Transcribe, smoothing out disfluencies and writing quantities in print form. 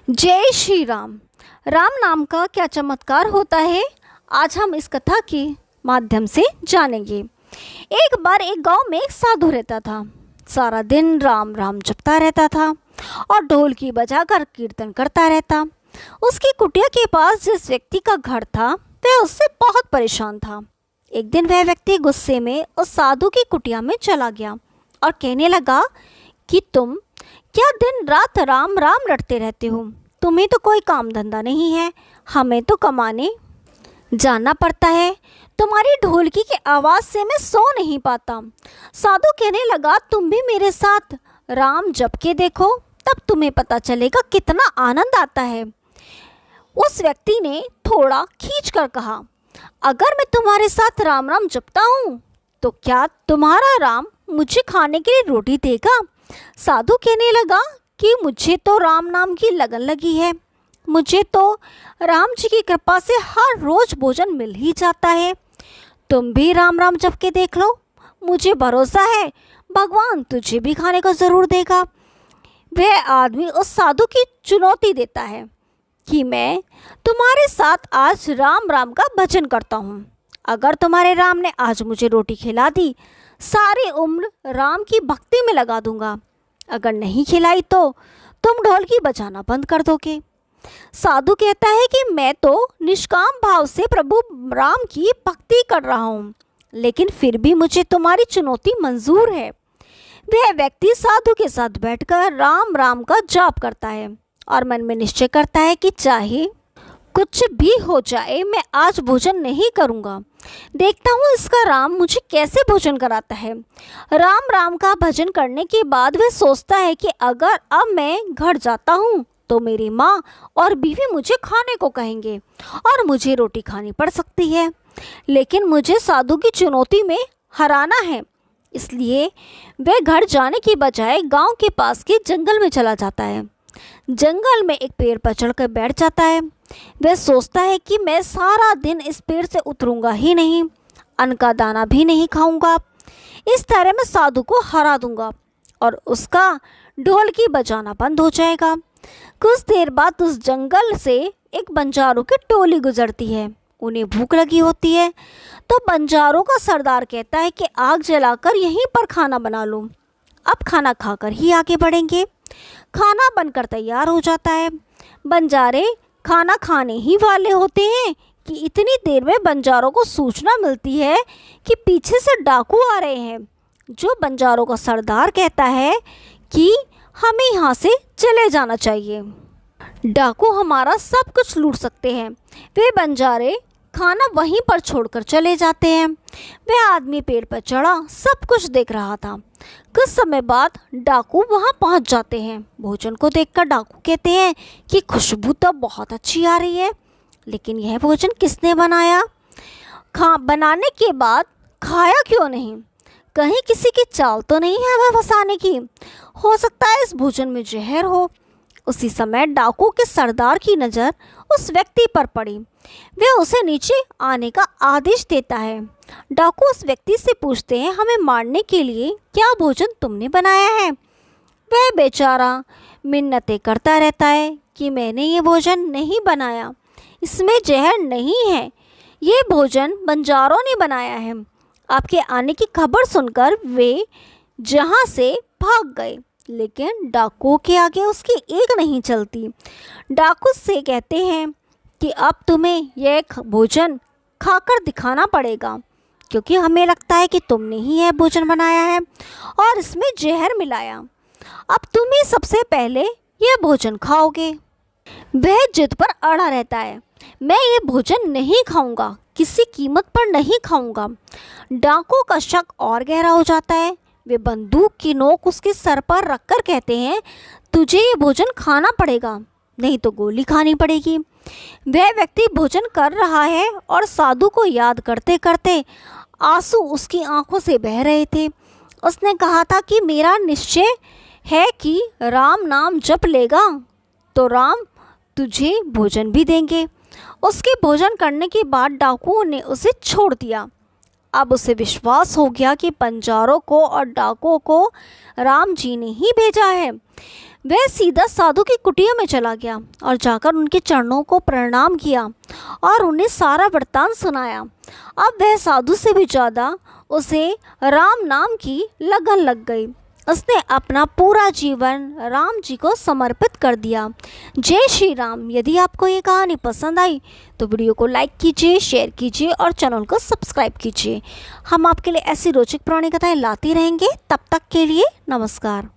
जय श्री राम। राम नाम का क्या चमत्कार होता है, आज हम इस कथा के माध्यम से जानेंगे। एक बार एक गांव में एक साधु रहता था। सारा दिन राम राम जपता रहता था और ढोलकी बजाकर कीर्तन करता रहता। उसकी कुटिया के पास जिस व्यक्ति का घर था वह उससे बहुत परेशान था। एक दिन वह व्यक्ति गुस्से में उस साधु की कुटिया में चला गया और कहने लगा कि तुम क्या दिन रात राम राम रटते रहते हो? तुम्हें तो कोई काम धंधा नहीं है, हमें तो कमाने जाना पड़ता है। तुम्हारी ढोलकी की आवाज़ से मैं सो नहीं पाता। साधु कहने लगा, तुम भी मेरे साथ राम जप के देखो, तब तुम्हें पता चलेगा कितना आनंद आता है। उस व्यक्ति ने थोड़ा खींच कर कहा, अगर मैं तुम्हारे साथ राम राम जपता हूँ तो क्या तुम्हारा राम मुझे खाने के लिए रोटी देगा? साधु कहने लगा कि मुझे तो राम नाम की लगन लगी है, मुझे तो राम जी की कृपा से हर रोज भोजन मिल ही जाता है। तुम भी राम राम जप के देख लो, मुझे भरोसा है भगवान तुझे भी खाने को ज़रूर देगा। वह आदमी उस साधु की चुनौती देता है कि मैं तुम्हारे साथ आज राम राम का भजन करता हूँ। अगर तुम्हारे राम ने आज मुझे रोटी खिला दी, सारी उम्र राम की भक्ति में लगा दूंगा। अगर नहीं खिलाई तो तुम ढोलकी बजाना बंद कर दोगे। साधु कहता है कि मैं तो निष्काम भाव से प्रभु राम की भक्ति कर रहा हूँ, लेकिन फिर भी मुझे तुम्हारी चुनौती मंजूर है। वह व्यक्ति साधु के साथ बैठकर राम राम का जाप करता है और मन में निश्चय करता है कि चाहे कुछ भी हो जाए मैं आज भोजन नहीं करूँगा। देखता हूँ इसका राम मुझे कैसे भोजन कराता है। राम राम का भजन करने के बाद वह सोचता है कि अगर अब मैं घर जाता हूँ तो मेरी माँ और बीवी मुझे खाने को कहेंगे और मुझे रोटी खानी पड़ सकती है, लेकिन मुझे साधु की चुनौती में हराना है। इसलिए वह घर जाने की बजाय गांव के पास के जंगल में चला जाता है। जंगल में एक पेड़ पर चढ़कर बैठ जाता है। वह सोचता है कि मैं सारा दिन इस पेड़ से उतरूंगा ही नहीं, अन्न का दाना भी नहीं खाऊंगा। इस तरह मैं साधु को हरा दूंगा और उसका ढोलकी बजाना बंद हो जाएगा। कुछ देर बाद उस जंगल से एक बंजारों की टोली गुजरती है। उन्हें भूख लगी होती है तो बंजारों का सरदार कहता है कि आग जलाकर यहीं पर खाना बना लो, अब खाना खाकर ही आगे बढ़ेंगे। खाना बनकर तैयार हो जाता है। बंजारे खाना खाने ही वाले होते हैं कि इतनी देर में बंजारों को सूचना मिलती है कि पीछे से डाकू आ रहे हैं। जो बंजारों का सरदार कहता है कि हमें यहाँ से चले जाना चाहिए, डाकू हमारा सब कुछ लूट सकते हैं। वे बंजारे खाना वहीं पर छोड़कर चले जाते हैं। वह आदमी पेड़ पर चढ़ा सब कुछ देख रहा था। कुछ समय बाद डाकू वहां पहुंच जाते हैं। भोजन को देखकर डाकू कहते हैं कि खुशबू तो बहुत अच्छी आ रही है, लेकिन यह भोजन किसने बनाया? बनाने के बाद खाया क्यों नहीं? कहीं किसी की चाल तो नहीं है हमें फंसाने की? हो सकता है इस भोजन में जहर हो। उसी समय डाकू के सरदार की नज़र उस व्यक्ति पर पड़ी। वह उसे नीचे आने का आदेश देता है। डाकू उस व्यक्ति से पूछते हैं, हमें मारने के लिए क्या भोजन तुमने बनाया है? वह बेचारा मिन्नतें करता रहता है कि मैंने ये भोजन नहीं बनाया, इसमें जहर नहीं है, ये भोजन बंजारों ने बनाया है। आपके आने की खबर सुनकर वे जहाँ से भाग गए, लेकिन डाकू के आगे उसकी एक नहीं चलती। डाकू से कहते हैं कि अब तुम्हें यह भोजन खाकर दिखाना पड़ेगा, क्योंकि हमें लगता है कि तुमने ही यह भोजन बनाया है और इसमें जहर मिलाया। अब तुम ही सबसे पहले यह भोजन खाओगे। वह जिद पर अड़ा रहता है, मैं ये भोजन नहीं खाऊंगा, किसी कीमत पर नहीं खाऊंगा। डाकू का शक और गहरा हो जाता है। वे बंदूक की नोक उसके सर पर रखकर कहते हैं, तुझे ये भोजन खाना पड़ेगा, नहीं तो गोली खानी पड़ेगी। वह व्यक्ति भोजन कर रहा है और साधु को याद करते करते आंसू उसकी आंखों से बह रहे थे। उसने कहा था कि मेरा निश्चय है कि राम नाम जप लेगा तो राम तुझे भोजन भी देंगे। उसके भोजन करने के बाद डाकुओं ने उसे छोड़ दिया। अब उसे विश्वास हो गया कि बंजारों को और डाकुओं को राम जी ने ही भेजा है। वह सीधा साधु की कुटिया में चला गया और जाकर उनके चरणों को प्रणाम किया और उन्हें सारा वृत्तांत सुनाया। अब वह साधु से भी ज़्यादा उसे राम नाम की लगन लग गई। उसने अपना पूरा जीवन राम जी को समर्पित कर दिया। जय श्री राम। यदि आपको ये कहानी पसंद आई तो वीडियो को लाइक कीजिए, शेयर कीजिए और चैनल को सब्सक्राइब कीजिए। हम आपके लिए ऐसी रोचक पुरानी कथाएं लाते रहेंगे। तब तक के लिए नमस्कार।